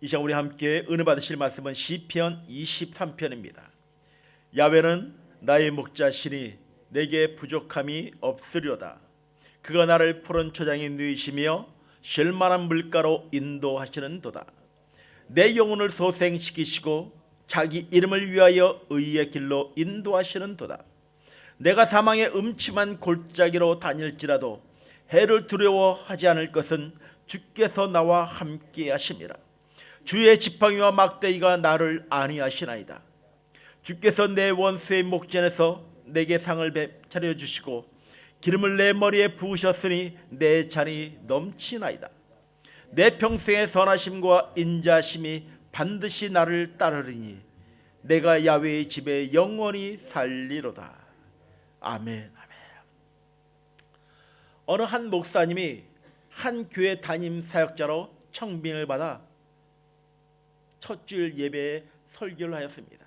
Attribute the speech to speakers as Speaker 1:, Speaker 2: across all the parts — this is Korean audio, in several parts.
Speaker 1: 이 시간 우리 함께 은혜 받으실 말씀은 시편 23편입니다. 야훼는 나의 목자시니 내게 부족함이 없으려다. 그가 나를 푸른 초장에 누이시며 쉴만한 물가로 인도하시는도다. 내 영혼을 소생시키시고 자기 이름을 위하여 의의 길로 인도하시는도다. 내가 사망의 음침한 골짜기로 다닐지라도 해를 두려워하지 않을 것은 주께서 나와 함께 하심이라. 주의 지팡이와 막대기가 나를 안위하시나이다. 주께서 내 원수의 목전에서 내게 상을 차려주시고 기름을 내 머리에 부으셨으니 내 잔이 넘치나이다. 내 평생의 선하심과 인자심이 반드시 나를 따르리니 내가 야훼의 집에 영원히 살리로다. 아멘. 어느 한 목사님이 한 교회 담임 사역자로 청빙을 받아 첫 주일 예배에 설교를 하였습니다.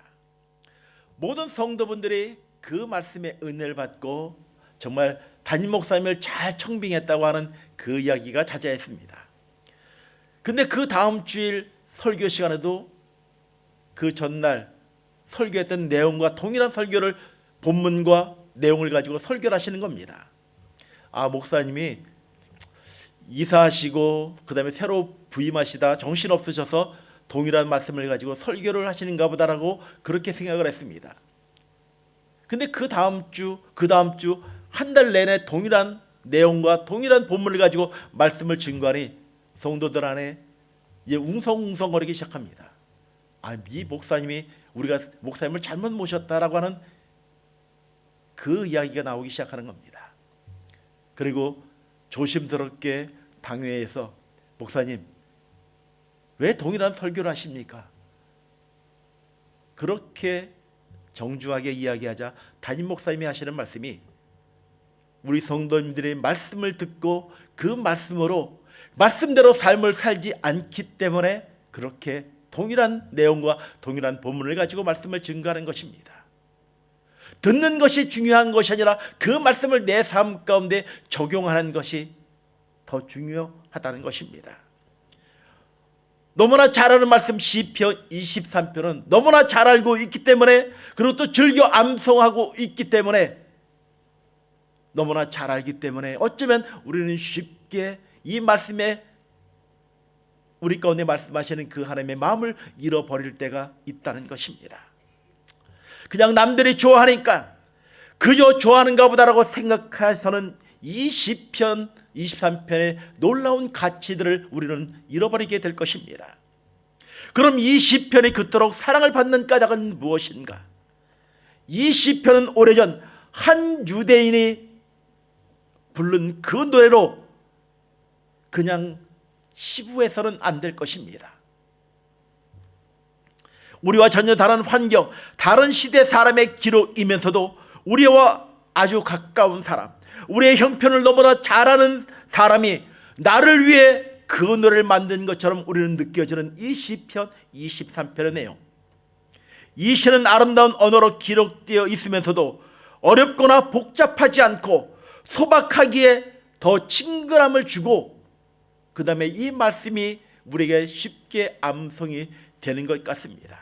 Speaker 1: 모든 성도분들이 그 말씀의 은혜를 받고 정말 담임 목사님을 잘 청빙했다고 하는 그 이야기가 자자했습니다. 근데 그 다음 주일 설교 시간에도 그 전날 설교했던 내용과 동일한 설교를 본문과 내용을 가지고 설교를 하시는 겁니다. 목사님이 이사하시고 그 다음에 새로 부임하시다 정신없으셔서 동일한 말씀을 가지고 설교를 하시는가 보다라고 그렇게 생각을 했습니다. 근데 그 다음 주 한 달 내내 동일한 내용과 동일한 본문을 가지고 말씀을 증거하니 성도들 안에 웅성웅성거리기 시작합니다. 이 목사님이 우리가 목사님을 잘못 모셨다라고 하는 그 이야기가 나오기 시작하는 겁니다. 그리고 조심스럽게 당회에서 목사님 왜 동일한 설교를 하십니까? 그렇게 정중하게 이야기하자 담임 목사님이 하시는 말씀이 우리 성도님들의 말씀을 듣고 그 말씀으로 말씀대로 삶을 살지 않기 때문에 그렇게 동일한 내용과 동일한 본문을 가지고 말씀을 증거하는 것입니다. 듣는 것이 중요한 것이 아니라 그 말씀을 내 삶 가운데 적용하는 것이 더 중요하다는 것입니다. 너무나 잘 아는 말씀 시편 23편은 너무나 잘 알고 있기 때문에 그리고 또 즐겨 암송하고 있기 때문에 너무나 잘 알기 때문에 어쩌면 우리는 쉽게 이 말씀에 우리 가운데 말씀하시는 그 하나님의 마음을 잃어버릴 때가 있다는 것입니다. 그냥 남들이 좋아하니까 그저 좋아하는가 보다라고 생각해서는 이 시편 23편의 놀라운 가치들을 우리는 잃어버리게 될 것입니다. 그럼 이 시편이 그토록 사랑을 받는 까닭은 무엇인가? 이 시편은 오래전 한 유대인이 부른 그 노래로 그냥 치부해서는 안 될 것입니다. 우리와 전혀 다른 환경, 다른 시대 사람의 기록이면서도 우리와 아주 가까운 사람, 우리의 형편을 너무나 잘 아는 사람이 나를 위해 그 노래를 만든 것처럼 우리는 느껴지는 이 시편 23편의 내용. 이 시는 아름다운 언어로 기록되어 있으면서도 어렵거나 복잡하지 않고 소박하기에 더 친근함을 주고 그 다음에 이 말씀이 우리에게 쉽게 암송이 되는 것 같습니다.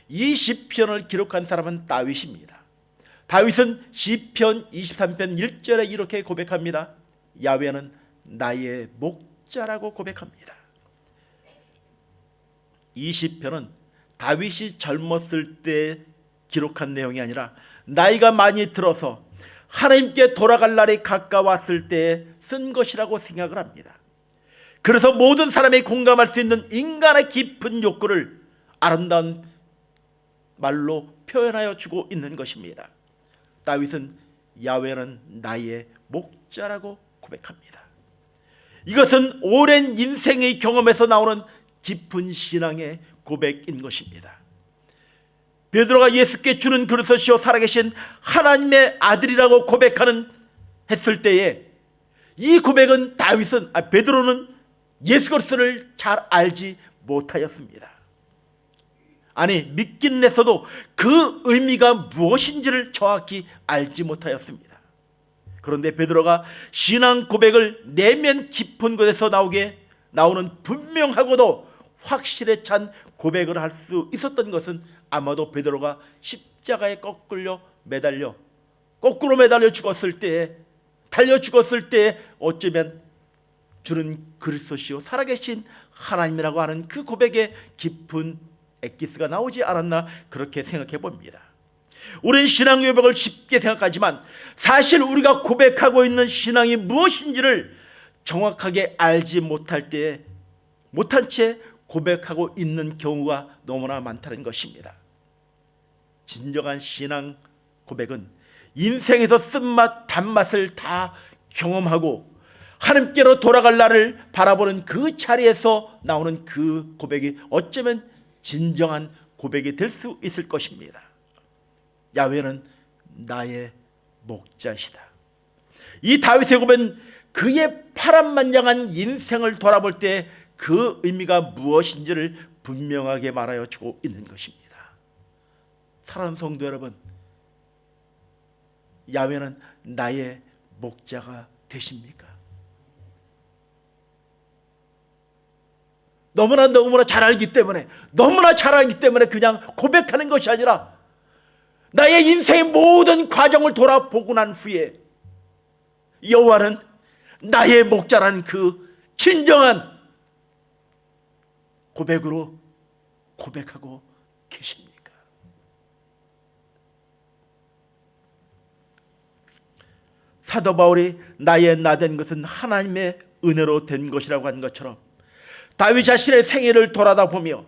Speaker 1: 이 시편을 기록한 사람은 다윗입니다. 다윗은 시편 23편 1절에 이렇게 고백합니다. 야훼는 나의 목자라고 고백합니다. 이 시편은 다윗이 젊었을 때 기록한 내용이 아니라 나이가 많이 들어서 하나님께 돌아갈 날이 가까웠을 때 쓴 것이라고 생각을 합니다. 그래서 모든 사람이 공감할 수 있는 인간의 깊은 욕구를 아름다운 말로 표현하여 주고 있는 것입니다. 다윗은 야훼는 나의 목자라고 고백합니다. 이것은 오랜 인생의 경험에서 나오는 깊은 신앙의 고백인 것입니다. 베드로가 예수께 주는 그리스도시요 살아계신 하나님의 아들이라고 고백하는 했을 때에 이 고백은 베드로는 예수 그리스도를 잘 알지 못하였습니다. 믿기는 했어도 그 의미가 무엇인지를 정확히 알지 못하였습니다. 그런데 베드로가 신앙 고백을 내면 깊은 곳에서 나오는 분명하고도 확실에 찬 고백을 할 수 있었던 것은 아마도 베드로가 십자가에 거꾸로 매달려 죽었을 때에, 달려 죽었을 때에 어쩌면 주는 그리스도시요 살아계신 하나님이라고 하는 그 고백에 깊은 엑기스가 나오지 않았나, 그렇게 생각해 봅니다. 우리는 신앙 고백을 쉽게 생각하지만 사실 우리가 고백하고 있는 신앙이 무엇인지를 정확하게 알지 못한 채 고백하고 있는 경우가 너무나 많다는 것입니다. 진정한 신앙 고백은 인생에서 쓴맛 단맛을 다 경험하고 하나님께로 돌아갈 날을 바라보는 그 자리에서 나오는 그 고백이 어쩌면 진정한 고백이 될 수 있을 것입니다. 야훼는 나의 목자시다. 이 다윗의 고백은 그의 파란만장한 인생을 돌아볼 때 그 의미가 무엇인지를 분명하게 말하여 주고 있는 것입니다. 사랑하는 성도 여러분, 야훼는 나의 목자가 되십니까? 너무나 잘 알기 때문에 그냥 고백하는 것이 아니라 나의 인생의 모든 과정을 돌아보고 난 후에 여호와는 나의 목자라는 그 진정한 고백으로 고백하고 계십니까? 사도 바울이 나의 나 된 것은 하나님의 은혜로 된 것이라고 한 것처럼 다윗 자신의 생애를 돌아다보며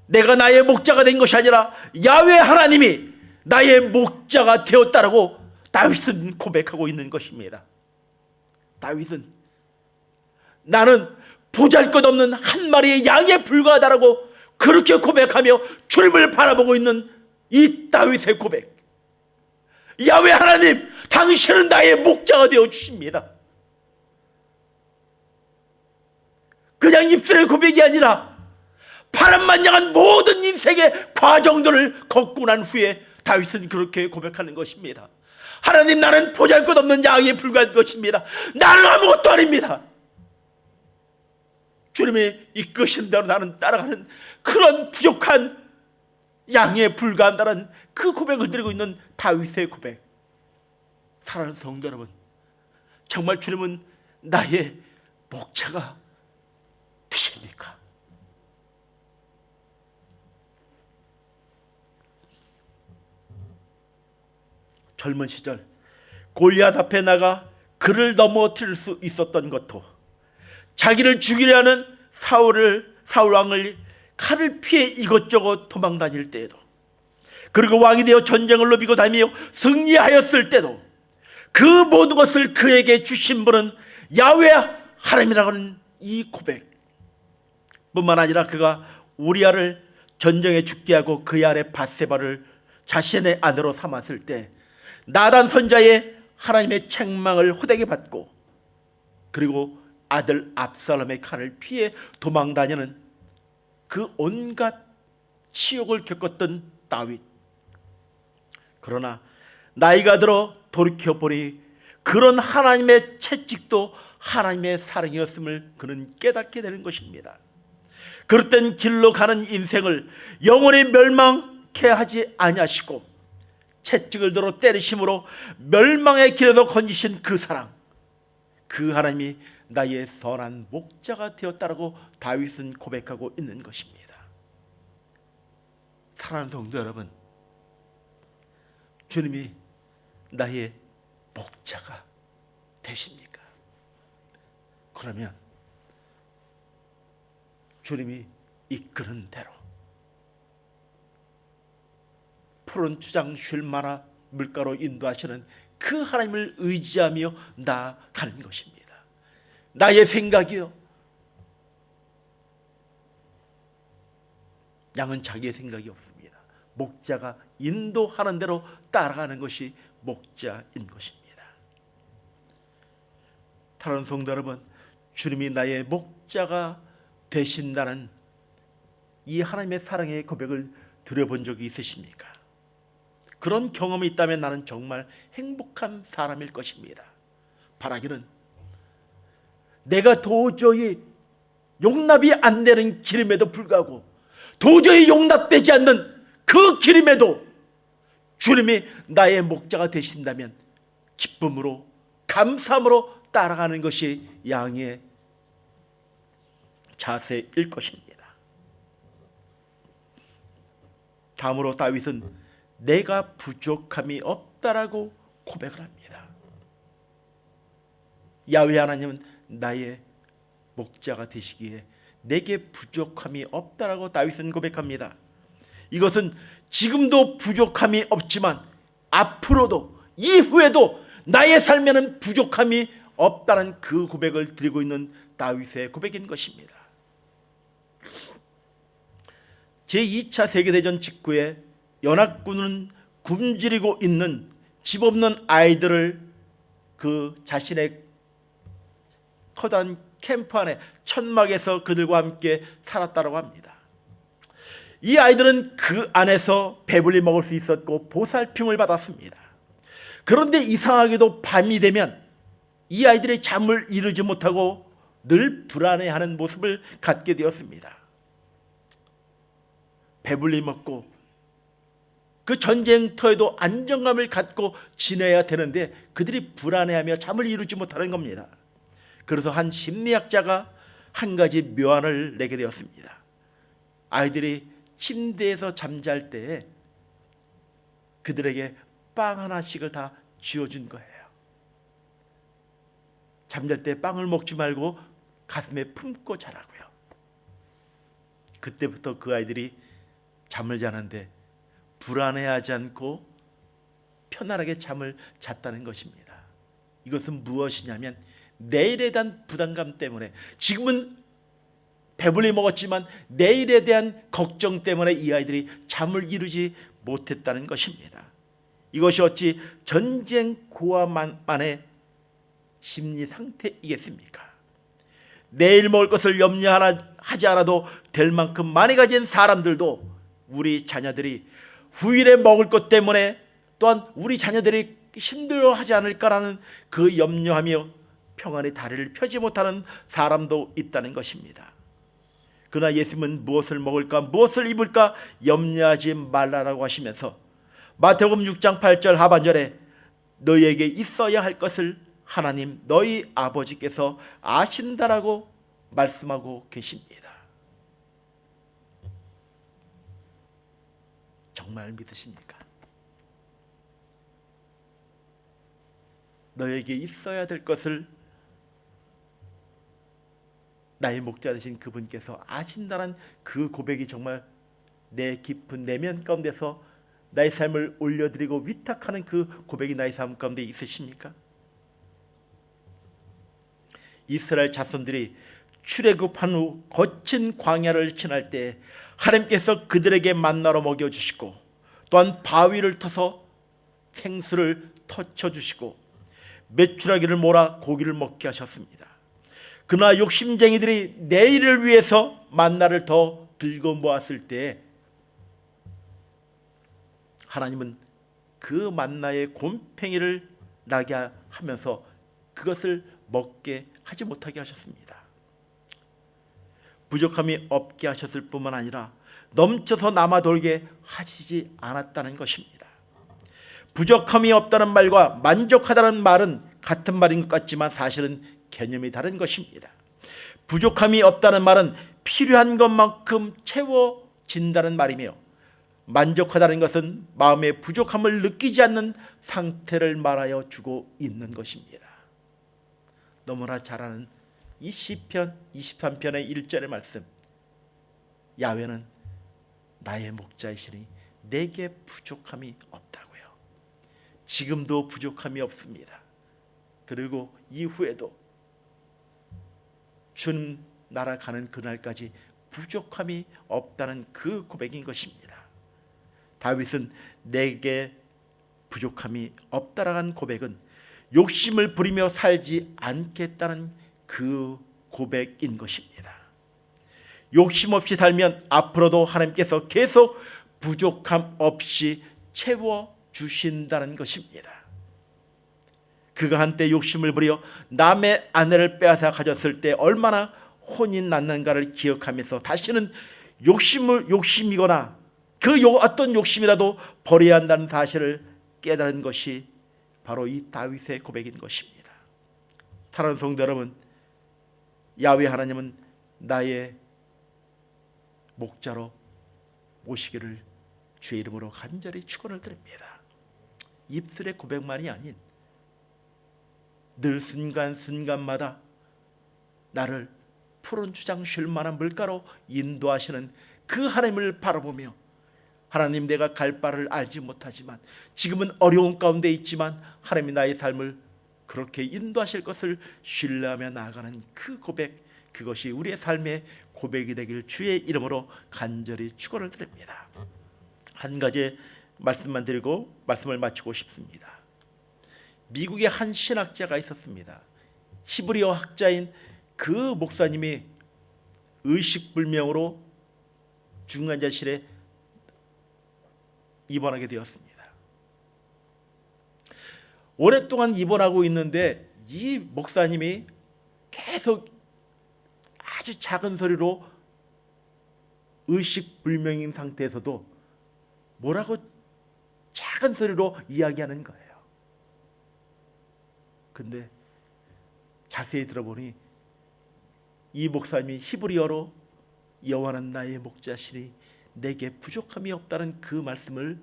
Speaker 1: 내가 나의 목자가 된 것이 아니라 야훼 하나님이 나의 목자가 되었다라고 다윗은 고백하고 있는 것입니다. 다윗은 나는 보잘것없는 한 마리의 양에 불과하다라고 그렇게 고백하며 주님을 바라보고 있는 이 다윗의 고백. 야훼 하나님, 당신은 나의 목자가 되어 주십니다. 그냥 입술의 고백이 아니라 파란만장한 모든 인생의 과정들을 겪고 난 후에 다윗은 그렇게 고백하는 것입니다. 하나님, 나는 보잘것없는 양에 불과한 것입니다. 나는 아무것도 아닙니다. 주님이 이끄신 대로 나는 따라가는 그런 부족한 양에 불과한다는 그 고백을 드리고 있는 다윗의 고백. 사랑하는 성도 여러분, 정말 주님은 나의 목자가 되십니까? 젊은 시절 골리앗 앞에 나가 그를 넘어뜨릴 수 있었던 것도, 자기를 죽이려 하는 사울 왕을 칼을 피해 이것저것 도망 다닐 때에도, 그리고 왕이 되어 전쟁을 누비고 다니며 승리하였을 때도 그 모든 것을 그에게 주신 분은 야훼 하나님이라고 하는 이 고백 뿐만 아니라, 그가 우리아를 전쟁에 죽게 하고 그의 아내 밧세바를 자신의 아내로 삼았을 때 나단 선자의 하나님의 책망을 호되게 받고, 그리고 아들 압살롬의 칼을 피해 도망다니는 그 온갖 치욕을 겪었던 다윗. 그러나 나이가 들어 돌이켜보니 그런 하나님의 채찍도 하나님의 사랑이었음을 그는 깨닫게 되는 것입니다. 그릇된 길로 가는 인생을 영원히 멸망케 하지 아니하시고 채찍을 들어 때리심으로 멸망의 길에서 건지신 그 사랑, 그 하나님이 나의 선한 목자가 되었다라고 다윗은 고백하고 있는 것입니다. 사랑하는 성도 여러분, 주님이 나의 목자가 되십니까? 그러면 주님이 이끄는 대로 푸른 추장 쉴 만한 물가로 인도하시는 그 하나님을 의지하며 나아가는 것입니다. 나의 생각이요, 양은 자기의 생각이 없습니다. 목자가 인도하는 대로 따라가는 것이 목자인 것입니다. 사랑하는 성도 여러분, 주님이 나의 목자가 되신다는 이 하나님의 사랑의 고백을 들어본 적이 있으십니까? 그런 경험이 있다면 나는 정말 행복한 사람일 것입니다. 바라기는 내가 도저히 용납이 안 되는 기름에도 불구하고 도저히 용납되지 않는 그 기름에도 주님이 나의 목자가 되신다면 기쁨으로 감사함으로 따라가는 것이 양의 자세일 것입니다. 다음으로 다윗은 내가 부족함이 없다라고 고백을 합니다. 야훼 하나님은 나의 목자가 되시기에 내게 부족함이 없다라고 다윗은 고백합니다. 이것은 지금도 부족함이 없지만 앞으로도 이후에도 나의 삶에는 부족함이 없다는 그 고백을 드리고 있는 다윗의 고백인 것입니다. 제2차 세계대전 직후에 연합군은 굶주리고 있는 집 없는 아이들을 그 자신의 커다란 캠프 안에 천막에서 그들과 함께 살았다고 합니다. 이 아이들은 그 안에서 배불리 먹을 수 있었고 보살핌을 받았습니다. 그런데 이상하게도 밤이 되면 이 아이들의 잠을 이루지 못하고 늘 불안해하는 모습을 갖게 되었습니다. 배불리 먹고 그 전쟁터에도 안정감을 갖고 지내야 되는데 그들이 불안해하며 잠을 이루지 못하는 겁니다. 그래서 한 심리학자가 한 가지 묘안을 내게 되었습니다. 아이들이 침대에서 잠잘 때 그들에게 빵 하나씩을 다 쥐어준 거예요. 잠잘 때 빵을 먹지 말고 가슴에 품고 자라고요. 그때부터 그 아이들이 잠을 자는데 불안해하지 않고 편안하게 잠을 잤다는 것입니다. 이것은 무엇이냐면 내일에 대한 부담감 때문에, 지금은 배불리 먹었지만 내일에 대한 걱정 때문에 이 아이들이 잠을 이루지 못했다는 것입니다. 이것이 어찌 전쟁 고아만의 심리 상태이겠습니까? 내일 먹을 것을 염려하지 않아도 될 만큼 많이 가진 사람들도 우리 자녀들이 후일에 먹을 것 때문에 또한 우리 자녀들이 힘들어하지 않을까라는 그 염려하며 평안의 다리를 펴지 못하는 사람도 있다는 것입니다. 그러나 예수님은 무엇을 먹을까 무엇을 입을까 염려하지 말라라고 하시면서 마태복음 6장 8절 하반절에 너희에게 있어야 할 것을 하나님 너희 아버지께서 아신다라고 말씀하고 계십니다. 정말 믿으십니까? 너에게 있어야 될 것을 나의 목자 되신 그분께서 아신다는 그 고백이 정말 내 깊은 내면 가운데서 나의 삶을 올려드리고 위탁하는 그 고백이 나의 삶 가운데 있으십니까? 이스라엘 자손들이 출애굽한 후 거친 광야를 지날 때 하나님께서 그들에게 만나로 먹여주시고 또한 바위를 터서 생수를 터쳐주시고 메추라기를 몰아 고기를 먹게 하셨습니다. 그러나 욕심쟁이들이 내일을 위해서 만나를 더 들고 모았을 때 하나님은 그 만나의 곰팡이를 나게 하면서 그것을 먹게 하지 못하게 하셨습니다. 부족함이 없게 하셨을 뿐만 아니라 넘쳐서 남아 돌게 하시지 않았다는 것입니다. 부족함이 없다는 말과 만족하다는 말은 같은 말인 것 같지만 사실은 개념이 다른 것입니다. 부족함이 없다는 말은 필요한 것만큼 채워진다는 말이며 만족하다는 것은 마음의 부족함을 느끼지 않는 상태를 말하여 주고 있는 것입니다. 너무나 잘 아는 이 시편 23편의 1절의 말씀, 야훼는 나의 목자이시니 내게 부족함이 없다고요. 지금도 부족함이 없습니다. 그리고 이후에도 주님 나라 가는 그날까지 부족함이 없다는 그 고백인 것입니다. 다윗은 내게 부족함이 없다라는 고백은 욕심을 부리며 살지 않겠다는 그 고백인 것입니다. 욕심 없이 살면 앞으로도 하나님께서 계속 부족함 없이 채워주신다는 것입니다. 그가 한때 욕심을 부려 남의 아내를 빼앗아 가졌을 때 얼마나 혼이 났는가를 기억하면서 다시는 욕심이거나 어떤 욕심이라도 버려야 한다는 사실을 깨달은 것이 바로 이 다윗의 고백인 것입니다. 사랑하는 성도 여러분, 야훼 하나님은 나의 목자로 모시기를 주의 이름으로 간절히 축원을 드립니다. 입술의 고백만이 아닌 늘 순간순간마다 나를 푸른 주장 쉴 만한 물가로 인도하시는 그 하나님을 바라보며, 하나님, 내가 갈 바를 알지 못하지만 지금은 어려운 가운데 있지만 하나님이 나의 삶을 그렇게 인도하실 것을 신뢰하며 나아가는 그 고백, 그것이 우리의 삶의 고백이 되길 주의 이름으로 간절히 축원을 드립니다. 한 가지 말씀만 드리고 말씀을 마치고 싶습니다. 미국에 한 신학자가 있었습니다. 히브리어 학자인 그 목사님이 의식불명으로 중환자실에 입원하게 되었습니다. 오랫동안 입원하고 있는데 이 목사님이 계속 아주 작은 소리로 의식불명인 상태에서도 뭐라고 작은 소리로 이야기하는 거예요. 근데 자세히 들어보니 이 목사님이 히브리어로 여호와는 나의 목자시니 내게 부족함이 없다는 그 말씀을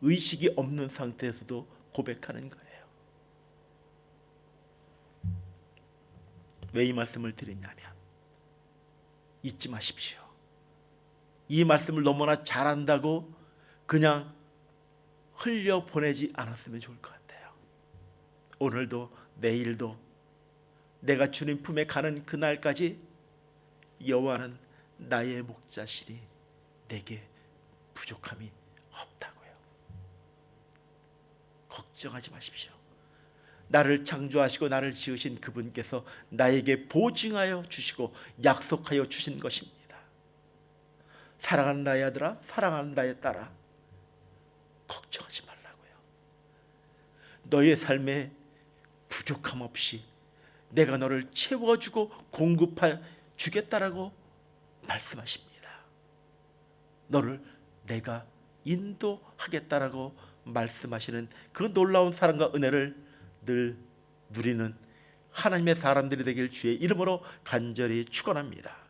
Speaker 1: 의식이 없는 상태에서도 고백하는 거예요. 왜 이 말씀을 드리냐면, 잊지 마십시오. 이 말씀을 너무나 잘한다고 그냥 흘려보내지 않았으면 좋을 것 같아요. 오늘도 내일도 내가 주님 품에 가는 그날까지 여호와는 나의 목자시니 내게 부족함이 없다고요. 걱정하지 마십시오. 나를 창조하시고 나를 지으신 그분께서 나에게 보증하여 주시고 약속하여 주신 것입니다. 사랑하는 나의 아들아, 사랑하는 나의 딸아, 걱정하지 말라고요. 너의 삶에 부족함 없이 내가 너를 채워주고 공급해 주겠다라고 말씀하십니다. 너를 내가 인도하겠다라고 말씀하시는 그 놀라운 사랑과 은혜를 늘 누리는 하나님의 사람들이 되길 주의 이름으로 간절히 축원합니다.